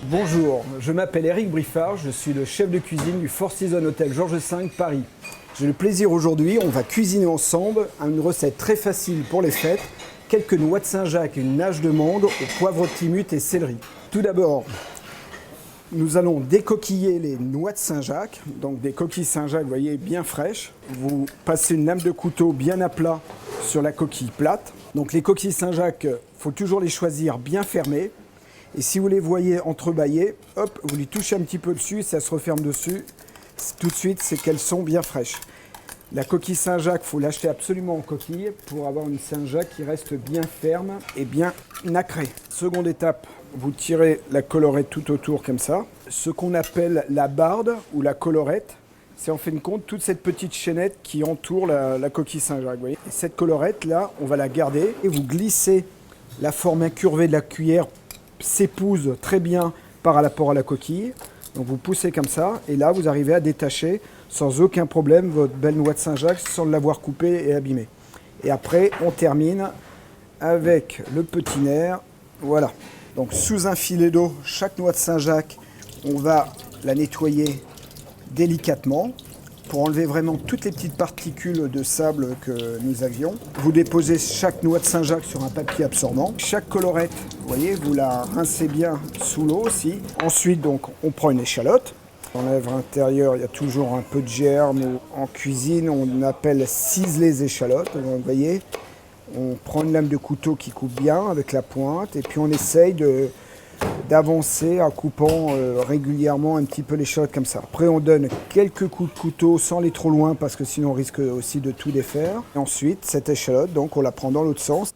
Bonjour, je m'appelle Eric Briffard, je suis le chef de cuisine du Four Seasons Hotel Georges V Paris. J'ai le plaisir aujourd'hui, on va cuisiner ensemble une recette très facile pour les fêtes, quelques noix de Saint-Jacques et une nage de mangue au poivre timut et céleri. Tout d'abord, nous allons décoquiller les noix de Saint-Jacques, donc des coquilles Saint-Jacques, vous voyez, bien fraîches. Vous passez une lame de couteau bien à plat sur la coquille plate. Donc les coquilles Saint-Jacques, il faut toujours les choisir bien fermées. Et si vous les voyez entrebâillées, hop, vous lui touchez un petit peu dessus, ça se referme dessus. Tout de suite, c'est qu'elles sont bien fraîches. La coquille Saint-Jacques, il faut l'acheter absolument en coquille pour avoir une Saint-Jacques qui reste bien ferme et bien nacrée. Seconde étape, vous tirez la collerette tout autour comme ça. Ce qu'on appelle la barde ou la collerette, c'est en fin de compte toute cette petite chaînette qui entoure la coquille Saint-Jacques. Vous voyez. Et cette collerette là, on va la garder et vous glissez la forme incurvée de la cuillère s'épouse très bien par rapport à la coquille. Donc vous poussez comme ça et là vous arrivez à détacher sans aucun problème votre belle noix de Saint-Jacques sans l'avoir coupée et abîmée. Et après on termine avec le petit nerf. Voilà. Donc sous un filet d'eau, chaque noix de Saint-Jacques, on va la nettoyer délicatement pour enlever vraiment toutes les petites particules de sable que nous avions. Vous déposez chaque noix de Saint-Jacques sur un papier absorbant. Chaque collerette, vous voyez, vous la rincez bien sous l'eau aussi. Ensuite, donc, on prend une échalote. Dans l'œuvre intérieure, il y a toujours un peu de germe. En cuisine, on appelle ciseler les échalotes. Donc, vous voyez, on prend une lame de couteau qui coupe bien avec la pointe et puis on essaye d'avancer en coupant régulièrement un petit peu l'échalote comme ça. Après on donne quelques coups de couteau sans aller trop loin parce que sinon on risque aussi de tout défaire. Et ensuite cette échalote, donc on la prend dans l'autre sens.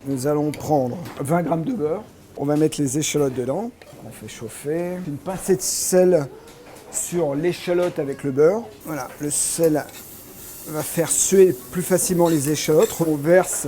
Nous allons prendre 20 g de beurre. On va mettre les échalotes dedans. On fait chauffer. Une pincée de sel sur l'échalote avec le beurre. Voilà, le sel va faire suer plus facilement les échalotes. On verse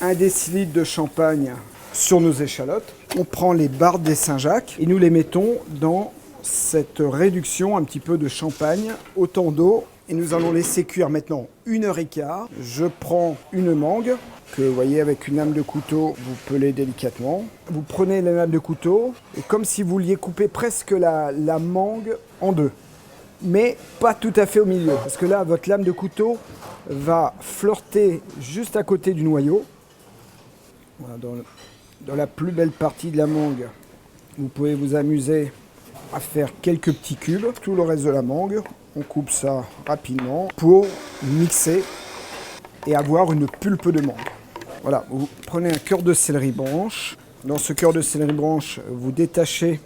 1 décilitre de champagne sur nos échalotes. On prend les bardes des Saint-Jacques et nous les mettons dans cette réduction un petit peu de champagne, autant d'eau. Et nous allons laisser cuire maintenant 1h15. Je prends une mangue que vous voyez avec une lame de couteau, vous pelez délicatement. Vous prenez la lame de couteau et comme si vous vouliez couper presque la mangue en deux. Mais pas tout à fait au milieu. Parce que là, votre lame de couteau va flirter juste à côté du noyau. Voilà, dans la plus belle partie de la mangue, vous pouvez vous amuser à faire quelques petits cubes. Tout le reste de la mangue, on coupe ça rapidement pour mixer et avoir une pulpe de mangue. Voilà, vous prenez un cœur de céleri branche. Dans ce cœur de céleri branche, vous détachez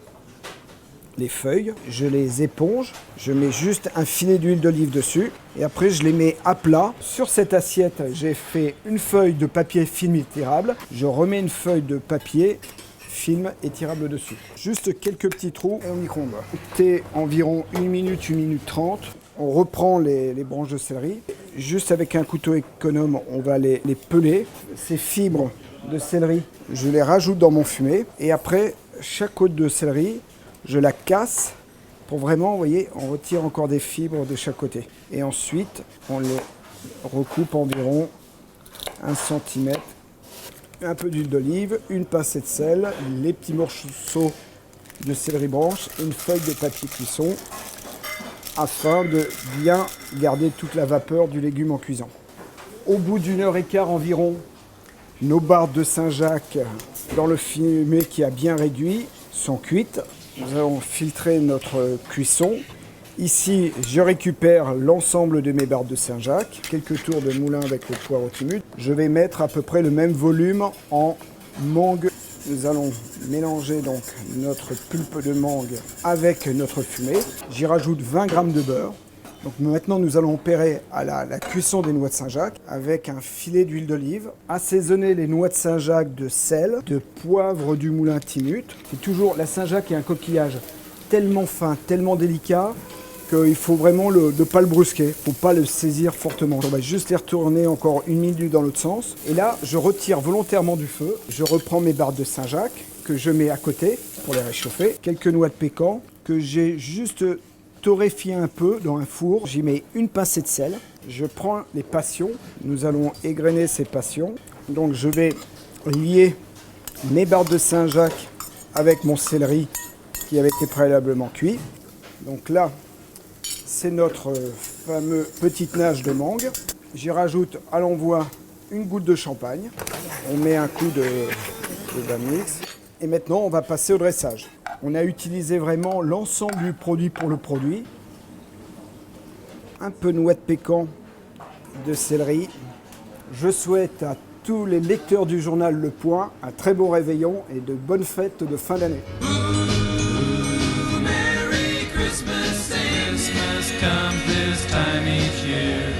les feuilles, je les éponge, je mets juste un filet d'huile d'olive dessus et après je les mets à plat. Sur cette assiette, j'ai fait une feuille de papier film étirable, je remets une feuille de papier film étirable dessus. Juste quelques petits trous et on micro-ondes. C'était environ 1 minute 30. On reprend les branches de céleri. Juste avec un couteau économe, on va les peler. Ces fibres de céleri, je les rajoute dans mon fumet et après chaque côte de céleri, je la casse pour vraiment, vous voyez, on retire encore des fibres de chaque côté. Et ensuite, on les recoupe environ 1 cm. Un peu d'huile d'olive, une pincée de sel, les petits morceaux de céleri branche, une feuille de papier cuisson afin de bien garder toute la vapeur du légume en cuisant. Au bout d'1h15 environ, nos bardes de Saint-Jacques dans le fumet qui a bien réduit sont cuites. Nous allons filtrer notre cuisson. Ici, je récupère l'ensemble de mes bardes de Saint-Jacques, quelques tours de moulin avec le poivre timut. Je vais mettre à peu près le même volume en mangue. Nous allons mélanger donc notre pulpe de mangue avec notre fumée. J'y rajoute 20 g de beurre. Donc maintenant, nous allons opérer à la cuisson des noix de Saint-Jacques avec un filet d'huile d'olive. Assaisonner les noix de Saint-Jacques de sel, de poivre du moulin timut. C'est toujours la Saint-Jacques est un coquillage tellement fin, tellement délicat qu'il faut vraiment ne pas le brusquer, il ne faut pas le saisir fortement. On va juste les retourner encore 1 minute dans l'autre sens. Et là, je retire volontairement du feu. Je reprends mes bardes de Saint-Jacques que je mets à côté pour les réchauffer. Quelques noix de pécan que j'ai juste torréfié un peu dans un four. J'y mets une pincée de sel. Je prends les passions. Nous allons égrener ces passions. Donc je vais lier mes bardes de Saint-Jacques avec mon céleri qui avait été préalablement cuit. Donc là, c'est notre fameux petite nage de mangue. J'y rajoute à l'envoi une goutte de champagne. On met un coup de vin mix. Et maintenant, on va passer au dressage. On a utilisé vraiment l'ensemble du produit pour le produit. Un peu de noix de pécan, de céleri. Je souhaite à tous les lecteurs du journal Le Point un très bon réveillon et de bonnes fêtes de fin d'année. Merry Christmas, Christmas comes this time each year.